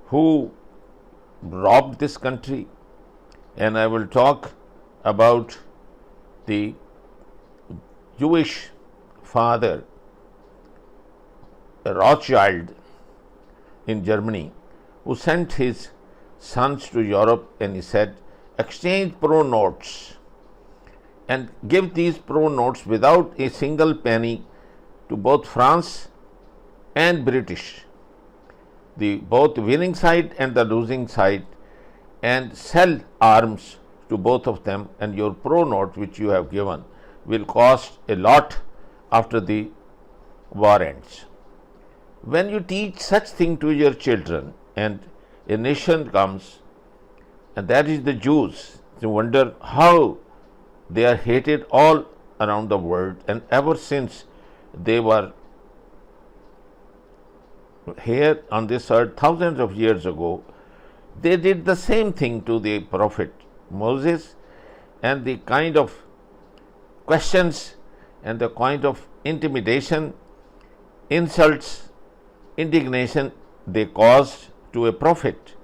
who robbed this country, and I will talk about the Jewish father Rothschild in Germany, who sent his sons to Europe, and he said, exchange pro notes and give these pro notes without a single penny to both France and British, the both winning side and the losing side, and sell arms to both of them, and your pro note which you have given will cost a lot after the war ends. When you teach such thing to your children and a nation comes, and that is the Jews, you wonder how they are hated all around the world, and ever since they were here on this earth thousands of years ago, they did the same thing to the prophet Moses, and the kind of questions and the kind of intimidation, insults, indignation they caused to a prophet,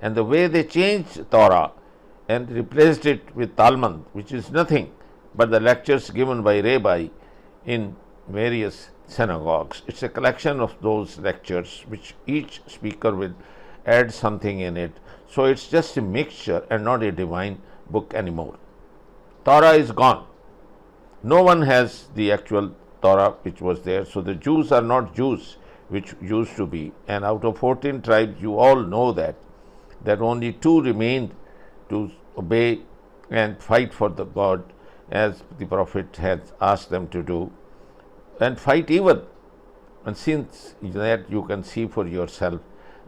and the way they changed Torah and replaced it with Talmud, which is nothing but the lectures given by rabbi in various synagogues. It's a collection of those lectures which each speaker will add something in it. So it's just a mixture and not a divine book anymore. Torah is gone. No one has the actual Torah which was there. So the Jews are not Jews which used to be. And out of 14 tribes, you all know that only 2 remained to obey and fight for the God as the prophet has asked them to do, and fight evil. And since that you can see for yourself.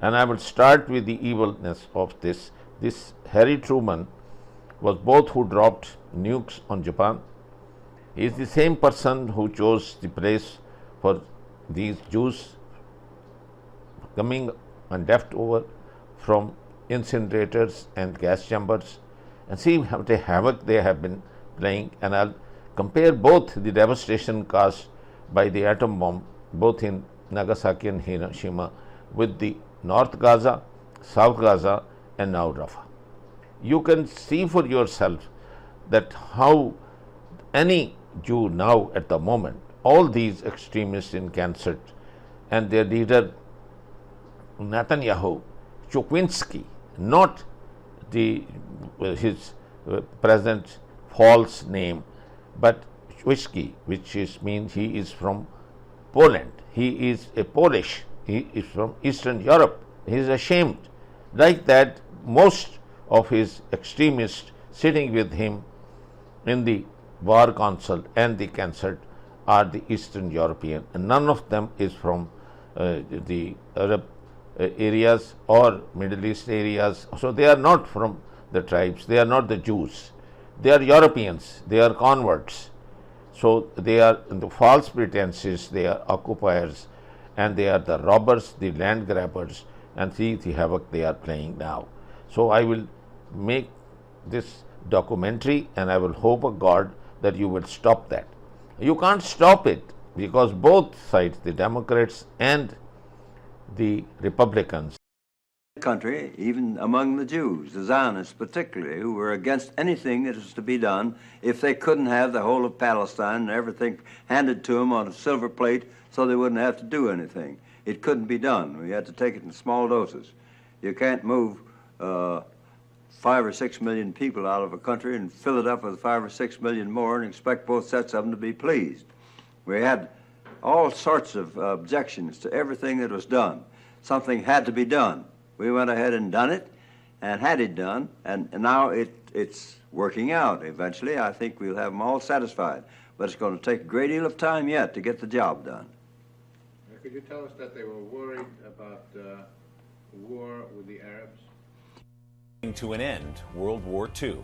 And I will start with the evilness of this. This Harry Truman was both who dropped nukes on Japan. He is the same person who chose the place for these Jews coming and left over from incinerators and gas chambers, and see what a havoc they have been playing. And I'll compare both the devastation caused by the atom bomb, both in Nagasaki and Hiroshima, with the North Gaza, South Gaza, and now Rafah. You can see for yourself that how any Jew now at the moment, all these extremists in concert, and their leader Netanyahu, Chukwinsky, not his present false name, but Chukwinsky, which means he is from Poland. He is a Polish. He is from Eastern Europe. He is ashamed. Like that, most of his extremists sitting with him in the War Council and the concert are the Eastern European, and none of them is from the Arab areas or Middle East areas. So they are not from the tribes, they are not the Jews, they are Europeans, they are converts. So they are in the false pretenses, they are occupiers, and they are the robbers, the land grabbers, and see the havoc they are playing now. So I will make this documentary, and I will hope of God that you will stop that. You can't stop it because both sides, the Democrats and the Republicans, country, even among the Jews, the Zionists particularly, who were against anything that was to be done if they couldn't have the whole of Palestine and everything handed to them on a silver plate so they wouldn't have to do anything. It couldn't be done. We had to take it in small doses. You can't move 5 or 6 million people out of a country and fill it up with 5 or 6 million more and expect both sets of them to be pleased. We had all sorts of objections to everything that was done. Something had to be done. We went ahead and done it, and had it done, and now it's working out. Eventually, I think we'll have them all satisfied. But it's going to take a great deal of time yet to get the job done. Could you tell us that they were worried about war with the Arabs? To an end World War II.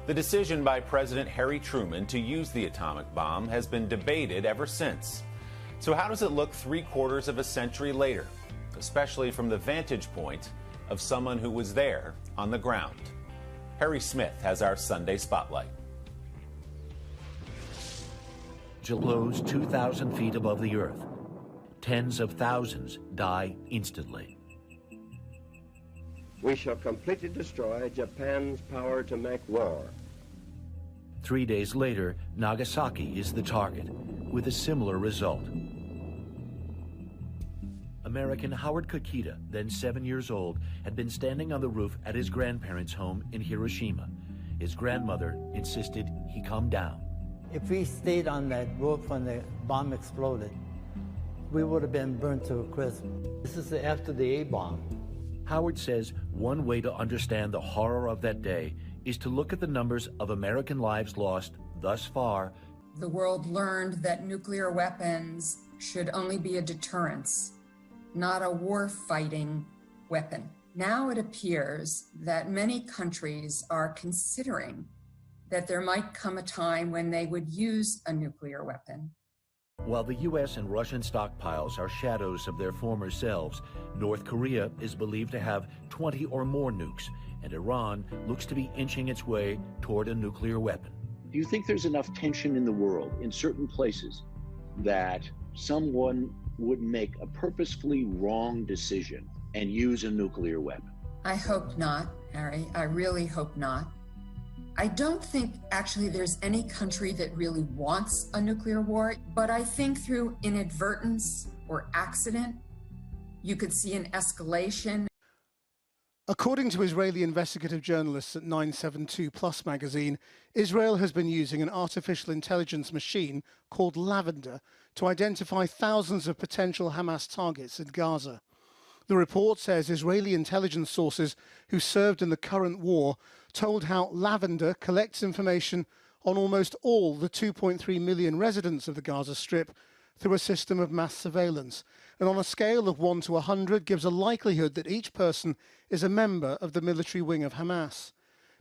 The decision by President Harry Truman to use the atomic bomb has been debated ever since. So how does it look 3/4 of a century later, especially from the vantage point of someone who was there on the ground? Harry Smith has our Sunday Spotlight. Blows 2,000 feet above the earth. Tens of thousands die instantly. We shall completely destroy Japan's power to make war. 3 days later, Nagasaki is the target, with a similar result. American Howard Kokita, then 7 years old, had been standing on the roof at his grandparents' home in Hiroshima. His grandmother insisted he come down. If we stayed on that roof when the bomb exploded, we would have been burnt to a crisp. This is after the A-bomb. Howard says one way to understand the horror of that day is to look at the numbers of American lives lost thus far. The world learned that nuclear weapons should only be a deterrence, not a war-fighting weapon. Now it appears that many countries are considering that there might come a time when they would use a nuclear weapon. While the U.S. and Russian stockpiles are shadows of their former selves, North Korea is believed to have 20 or more nukes, and Iran looks to be inching its way toward a nuclear weapon. Do you think there's enough tension in the world, in certain places, that someone would make a purposefully wrong decision and use a nuclear weapon? I hope not, Harry. I really hope not. I don't think actually there's any country that really wants a nuclear war, but I think through inadvertence or accident, you could see an escalation. According to Israeli investigative journalists at 972 Plus magazine, Israel has been using an artificial intelligence machine called Lavender to identify thousands of potential Hamas targets in Gaza. The report says Israeli intelligence sources who served in the current war told how Lavender collects information on almost all the 2.3 million residents of the Gaza Strip through a system of mass surveillance, and on a scale of 1 to 100 gives a likelihood that each person is a member of the military wing of Hamas.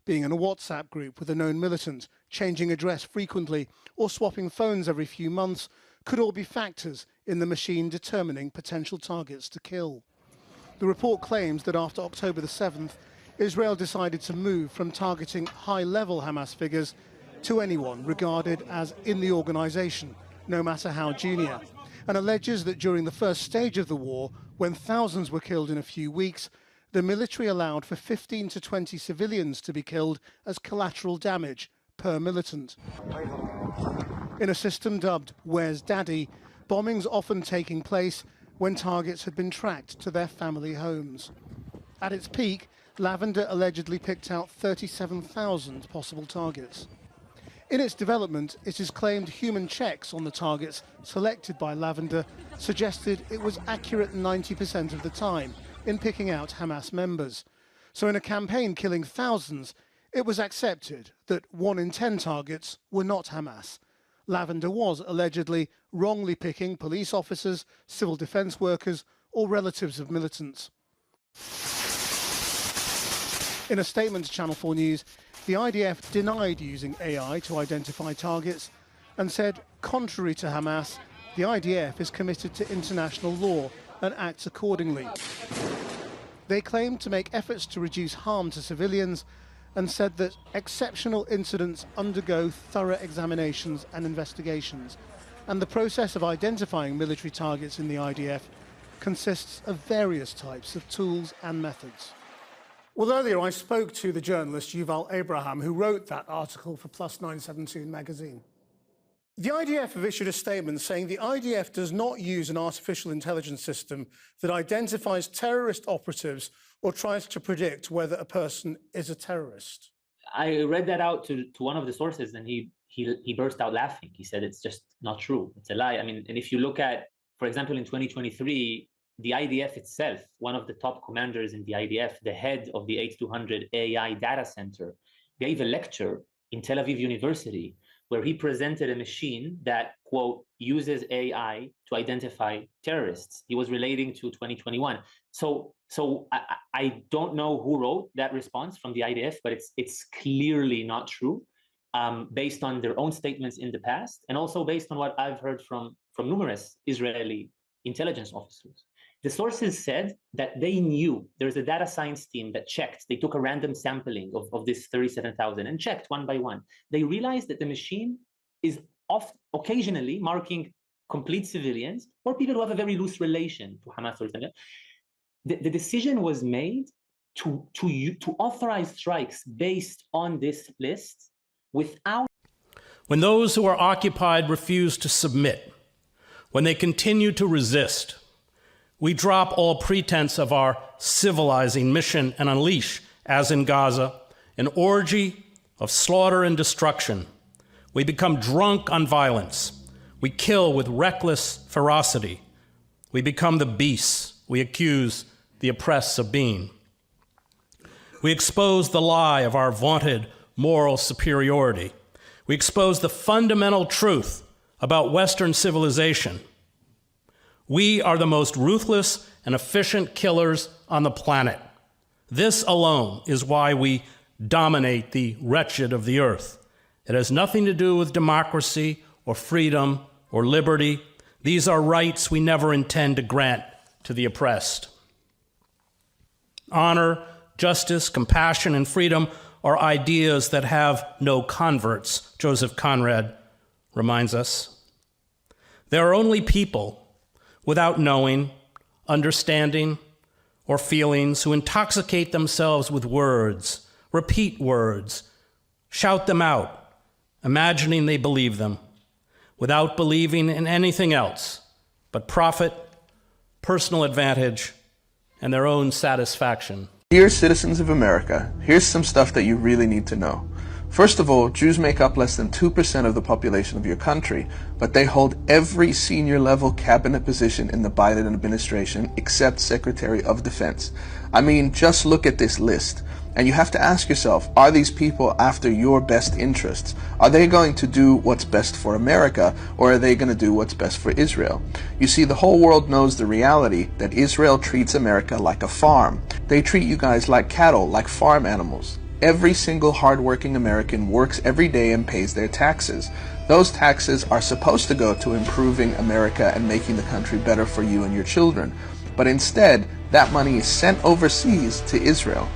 Being in a WhatsApp group with a known militant, changing address frequently, or swapping phones every few months could all be factors in the machine determining potential targets to kill. The report claims that after October the 7th, Israel decided to move from targeting high-level Hamas figures to anyone regarded as in the organization, no matter how junior, and alleges that during the first stage of the war, when thousands were killed in a few weeks, the military allowed for 15 to 20 civilians to be killed as collateral damage per militant. In a system dubbed Where's Daddy, bombings often taking place when targets had been tracked to their family homes. At its peak, Lavender allegedly picked out 37,000 possible targets. In its development, it is claimed human checks on the targets selected by Lavender suggested it was accurate 90% of the time in picking out Hamas members. So in a campaign killing thousands, it was accepted that 1 in 10 targets were not Hamas. Lavender was allegedly wrongly picking police officers, civil defense workers, or relatives of militants. In a statement to Channel 4 News, the IDF denied using AI to identify targets and said, contrary to Hamas, the IDF is committed to international law and acts accordingly. They claimed to make efforts to reduce harm to civilians and said that exceptional incidents undergo thorough examinations and investigations, and the process of identifying military targets in the IDF consists of various types of tools and methods. Well, earlier I spoke to the journalist Yuval Abraham, who wrote that article for Plus 972 magazine. The IDF have issued a statement saying the IDF does not use an artificial intelligence system that identifies terrorist operatives or tries to predict whether a person is a terrorist. I read that out to one of the sources, and he burst out laughing. He said it's just not true. It's a lie. I mean, and if you look at, for example, in 2023, the IDF itself, one of the top commanders in the IDF, the head of the H200 AI data center, gave a lecture in Tel Aviv University where he presented a machine that, quote, uses AI to identify terrorists. He was relating to 2021. So I don't know who wrote that response from the IDF, but it's clearly not true, based on their own statements in the past, and also based on what I've heard from numerous Israeli intelligence officers. The sources said that they knew there's a data science team that checked. They took a random sampling of this 37,000 and checked one by one. They realized that the machine is occasionally marking complete civilians or people who have a very loose relation to Hamas or something. The decision was made to authorize strikes based on this list without. When those who are occupied refuse to submit, when they continue to resist, we drop all pretense of our civilizing mission and unleash, as in Gaza, an orgy of slaughter and destruction. We become drunk on violence. We kill with reckless ferocity. We become the beasts we accuse the oppressed of being. We expose the lie of our vaunted moral superiority. We expose the fundamental truth about Western civilization. We are the most ruthless and efficient killers on the planet. This alone is why we dominate the wretched of the earth. It has nothing to do with democracy or freedom or liberty. These are rights we never intend to grant to the oppressed. Honor, justice, compassion, and freedom are ideas that have no converts, Joseph Conrad reminds us. There are only people without knowing, understanding, or feelings who intoxicate themselves with words, repeat words, shout them out, imagining they believe them, without believing in anything else but profit, personal advantage, and their own satisfaction. Dear citizens of America, here's some stuff that you really need to know. First of all, Jews make up less than 2% of the population of your country, but they hold every senior level cabinet position in the Biden administration except Secretary of Defense. I mean, just look at this list. And you have to ask yourself, are these people after your best interests? Are they going to do what's best for America, or are they going to do what's best for Israel? You see, the whole world knows the reality that Israel treats America like a farm. They treat you guys like cattle, like farm animals. Every single hardworking American works every day and pays their taxes. Those taxes are supposed to go to improving America and making the country better for you and your children. But instead, that money is sent overseas to Israel.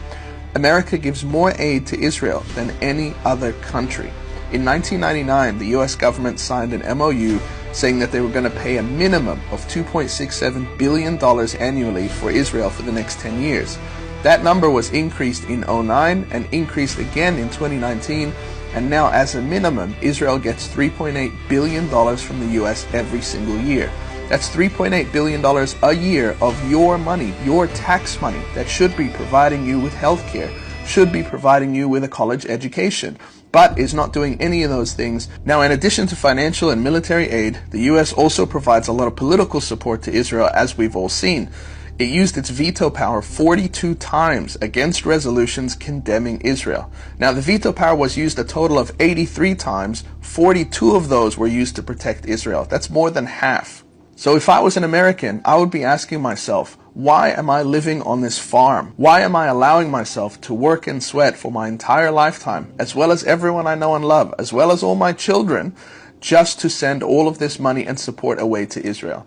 America gives more aid to Israel than any other country. In 1999, the US government signed an MOU saying that they were going to pay a minimum of $2.67 billion annually for Israel for the next 10 years. That number was increased in 2009 and increased again in 2019, and now as a minimum, Israel gets $3.8 billion from the US every single year. That's $3.8 billion a year of your money, your tax money, that should be providing you with health care, should be providing you with a college education, but is not doing any of those things. Now, in addition to financial and military aid, the US also provides a lot of political support to Israel, as we've all seen. It used its veto power 42 times against resolutions condemning Israel. Now, the veto power was used a total of 83 times. 42 of those were used to protect Israel. That's more than half. So if I was an American, I would be asking myself, why am I living on this farm? Why am I allowing myself to work and sweat for my entire lifetime, as well as everyone I know and love, as well as all my children, just to send all of this money and support away to Israel?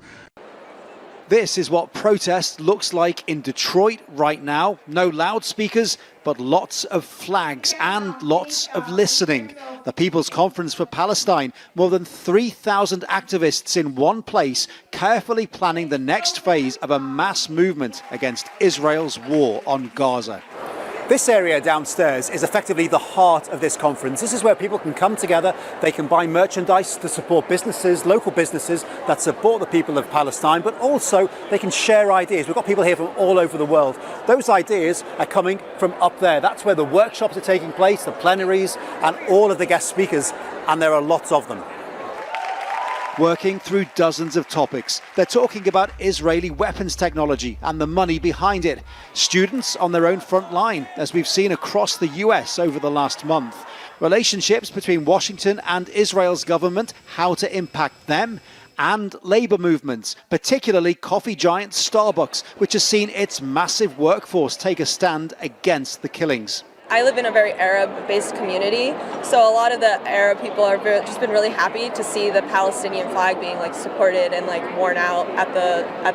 This is what protest looks like in Detroit right now. No loudspeakers, but lots of flags and lots of listening. The People's Conference for Palestine, more than 3,000 activists in one place, carefully planning the next phase of a mass movement against Israel's war on Gaza. This area downstairs is effectively the heart of this conference. This is where people can come together, they can buy merchandise to support businesses, local businesses that support the people of Palestine, but also they can share ideas. We've got people here from all over the world. Those ideas are coming from up there. That's where the workshops are taking place, the plenaries, and all of the guest speakers, and there are lots of them. Working through dozens of topics. They're talking about Israeli weapons technology and the money behind it. Students on their own front line, as we've seen across the US over the last month. Relationships between Washington and Israel's government, how to impact them, and labour movements, particularly coffee giant Starbucks, which has seen its massive workforce take a stand against the killings. I live in a very Arab-based community, so a lot of the Arab people are just been really happy to see the Palestinian flag being supported and worn out at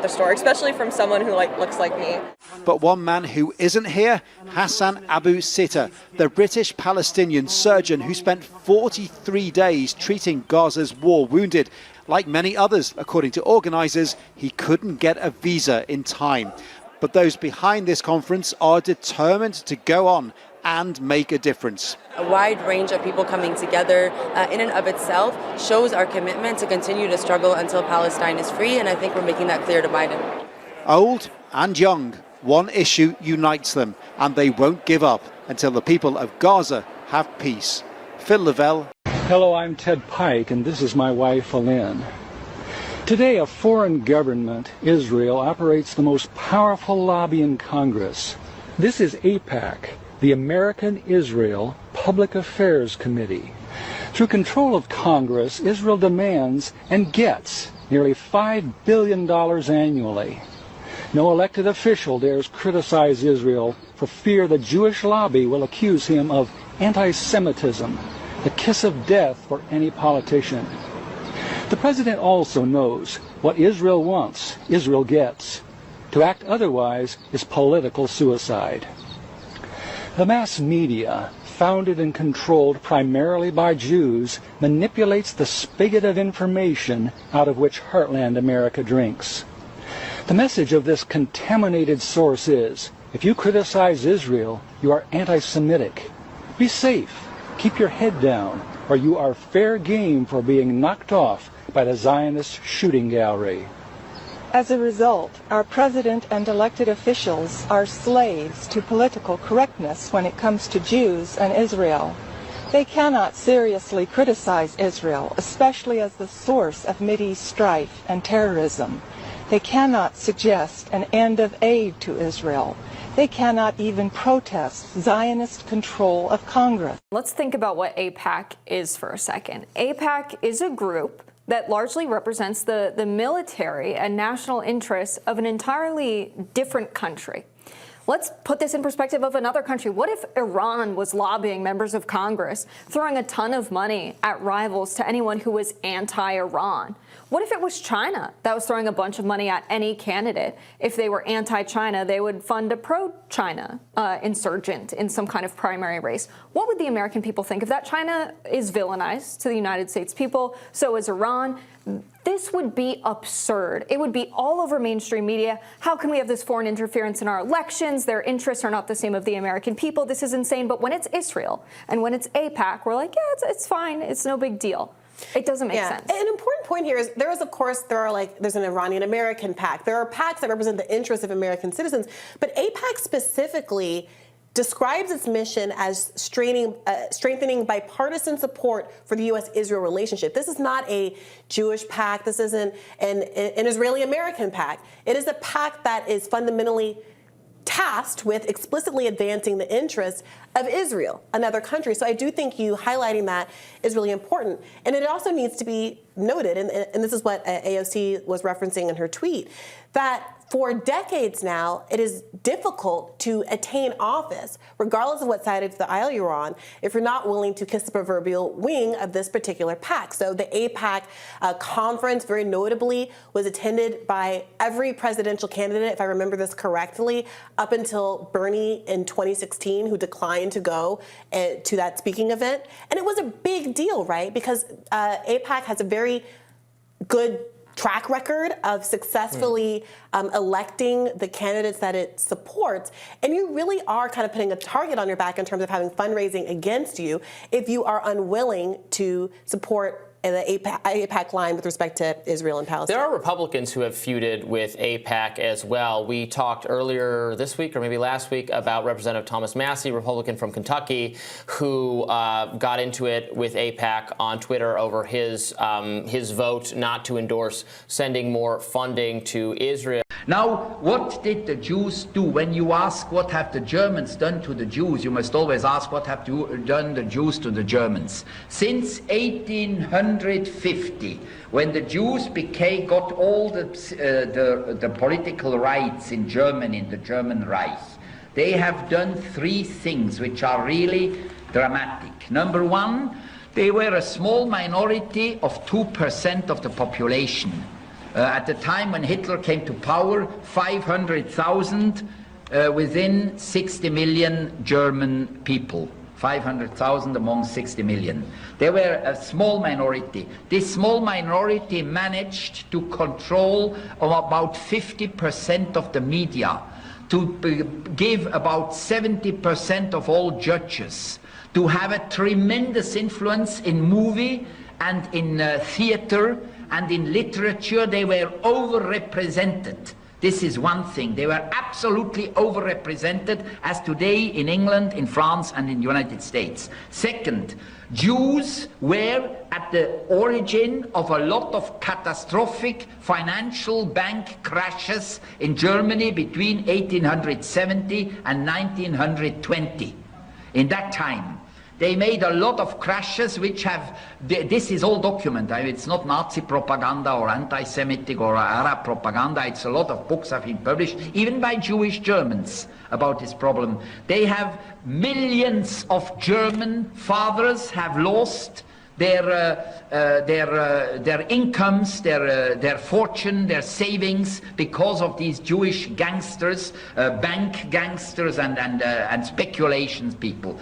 the store, especially from someone who looks like me. But one man who isn't here, Hassan Abu Sitta, the British Palestinian surgeon who spent 43 days treating Gaza's war wounded. Like many others, according to organisers, he couldn't get a visa in time. But those behind this conference are determined to go on and make a difference. A wide range of people coming together in and of itself shows our commitment to continue to struggle until Palestine is free, and I think we're making that clear to Biden. Old and young, one issue unites them, and they won't give up until the people of Gaza have peace. Phil Lavelle. Hello, I'm Ted Pike, and this is my wife, Lynn. Today, a foreign government, Israel, operates the most powerful lobby in Congress. This is AIPAC, the American Israel Public Affairs Committee. Through control of Congress, Israel demands and gets nearly $5 billion annually. No elected official dares criticize Israel for fear the Jewish lobby will accuse him of anti-Semitism, the kiss of death for any politician. The president also knows what Israel wants, Israel gets. To act otherwise is political suicide. The mass media, founded and controlled primarily by Jews, manipulates the spigot of information out of which heartland America drinks. The message of this contaminated source is, if you criticize Israel, you are anti-Semitic. Be safe, keep your head down, or you are fair game for being knocked off by the Zionist shooting gallery. As a result, our president and elected officials are slaves to political correctness when it comes to Jews and Israel. They cannot seriously criticize Israel, especially as the source of Mideast strife and terrorism. They cannot suggest an end of aid to Israel. They cannot even protest Zionist control of Congress. Let's think about what AIPAC is for a second. AIPAC is a group that largely represents the military and national interests of an entirely different country. Let's put this in perspective of another country. What if Iran was lobbying members of Congress, throwing a ton of money at rivals to anyone who was anti-Iran? What if it was China that was throwing a bunch of money at any candidate? If they were anti-China, they would fund a pro-China insurgent in some kind of primary race. What would the American people think? If that China is villainized to the United States people, so is Iran. This would be absurd. It would be all over mainstream media. How can we have this foreign interference in our elections? Their interests are not the same of the American people. This is insane. But when it's Israel and when it's AIPAC, we're like, yeah, it's fine. It's no big deal. It doesn't make sense. An important point here is there's an Iranian American PAC. There are PACs that represent the interests of American citizens, but AIPAC specifically describes its mission as strengthening bipartisan support for the U.S.-Israel relationship. This is not a Jewish PAC. This isn't an Israeli-American PAC. It is a PAC that is fundamentally tasked with explicitly advancing the interests of Israel, another country. So I do think you highlighting that is really important. And it also needs to be noted, and this is what AOC was referencing in her tweet, that for decades now, it is difficult to attain office, regardless of what side of the aisle you're on, if you're not willing to kiss the proverbial wing of this particular PAC. So the AIPAC conference, very notably, was attended by every presidential candidate, if I remember this correctly, up until Bernie in 2016, who declined to go to that speaking event. And it was a big deal, right? Because AIPAC has a very good track record of successfully electing the candidates that it supports. And you really are kind of putting a target on your back in terms of having fundraising against you if you are unwilling to support the AIPAC line with respect to Israel and Palestine. There are Republicans who have feuded with AIPAC as well. We talked earlier this week or maybe last week about Representative Thomas Massie, Republican from Kentucky, who got into it with AIPAC on Twitter over his vote not to endorse sending more funding to Israel. Now, what did the Jews do? When you ask what have the Germans done to the Jews, you must always ask what have done the Jews to the Germans. Since 1850, when the Jews got all the political rights in Germany, in the German Reich, they have done three things which are really dramatic. Number one, they were a small minority of 2% of the population. At the time when Hitler came to power, 500,000 within 60 million German people. 500,000 among 60 million. They were a small minority. This small minority managed to control about 50% of the media. to give about 70% of all judges, to have a tremendous influence in movie and in theater and in literature. They were overrepresented. This is one thing. They were absolutely overrepresented, as today in England, in France, and in the United States. Second, Jews were at the origin of a lot of catastrophic financial bank crashes in Germany between 1870 and 1920. In that time, they made a lot of crashes which have, this is all documented. It's not Nazi propaganda or anti-Semitic or Arab propaganda. It's a lot of books have been published, even by Jewish Germans, about this problem. They have millions of German fathers have lost their incomes, their fortune, their savings because of these Jewish gangsters, bank gangsters and speculations people.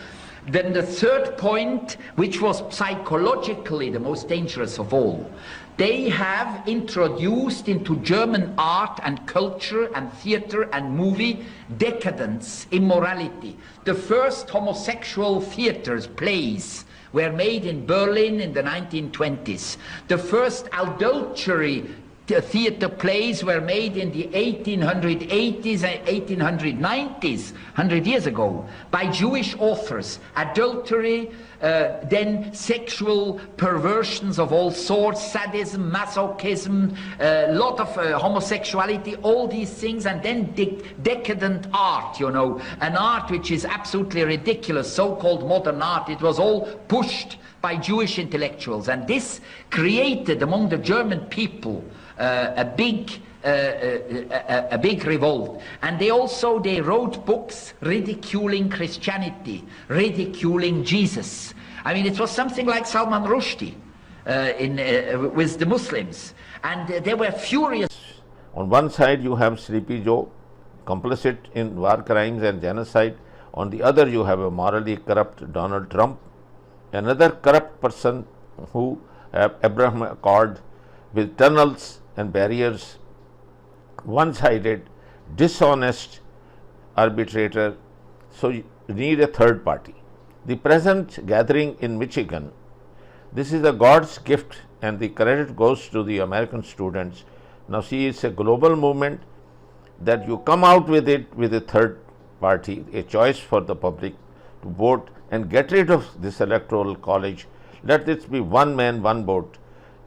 Then the third point, which was psychologically the most dangerous of all, they have introduced into German art and culture and theater and movie decadence, immorality. The first homosexual theaters, plays, were made in Berlin in the 1920s. The first adultery theater plays were made in the 1880s and 1890s, 100 years ago, by Jewish authors. Adultery, then sexual perversions of all sorts, sadism, masochism, a lot of homosexuality, all these things, and then decadent art, you know, an art which is absolutely ridiculous, so-called modern art. It was all pushed by Jewish intellectuals, and this created among the German people a big revolt. And they wrote books ridiculing Christianity, ridiculing Jesus. I mean, it was something like Salman Rushdie with the Muslims, and they were furious. On one side you have Sleepy Joe, complicit in war crimes and genocide. On the other you have a morally corrupt Donald Trump, another corrupt person who have Abraham Accord with tunnels and barriers, one-sided, dishonest arbitrator. So you need a third party. The present gathering in Michigan, this is a God's gift, and the credit goes to the American students. Now see, it's a global movement that you come out with it with a third party, a choice for the public to vote and get rid of this electoral college. Let it be one man, one vote,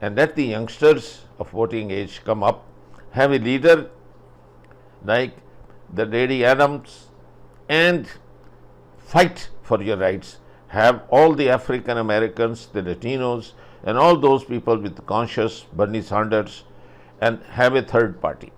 and let the youngsters of voting age come up, have a leader like the Lady Adams, and fight for your rights. Have all the African Americans, the Latinos, and all those people with conscience, Bernie Sanders, and have a third party.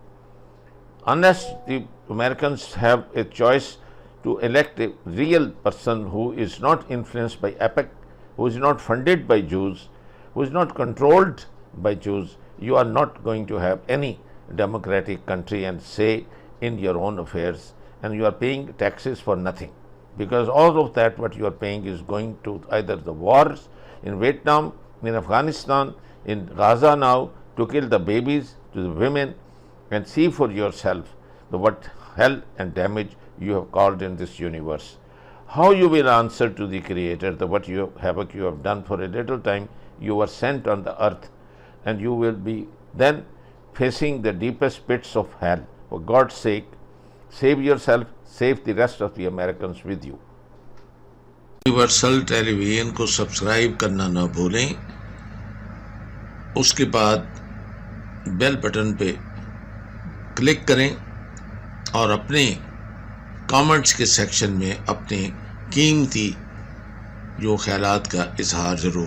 Unless the Americans have a choice to elect a real person who is not influenced by AIPAC, who is not funded by Jews, who is not controlled by Jews, you are not going to have any democratic country and say in your own affairs, and you are paying taxes for nothing, because all of that what you are paying is going to either the wars in Vietnam, in Afghanistan, in Gaza now, to kill the babies, to the women, and see for yourself the what hell and damage you have caused in this universe. How you will answer to the Creator, the what you have done for a little time, you were sent on the earth, and you will be then facing the deepest pits of hell. For God's sake, save yourself, save the rest of the Americans with you. Universal television को subscribe करना ना भूलें, उसके बाद bell button पे click करें और अपने कमेंट्स के सेक्शन में अपने कीमती जो ख्यालात का इजहार ज़रूर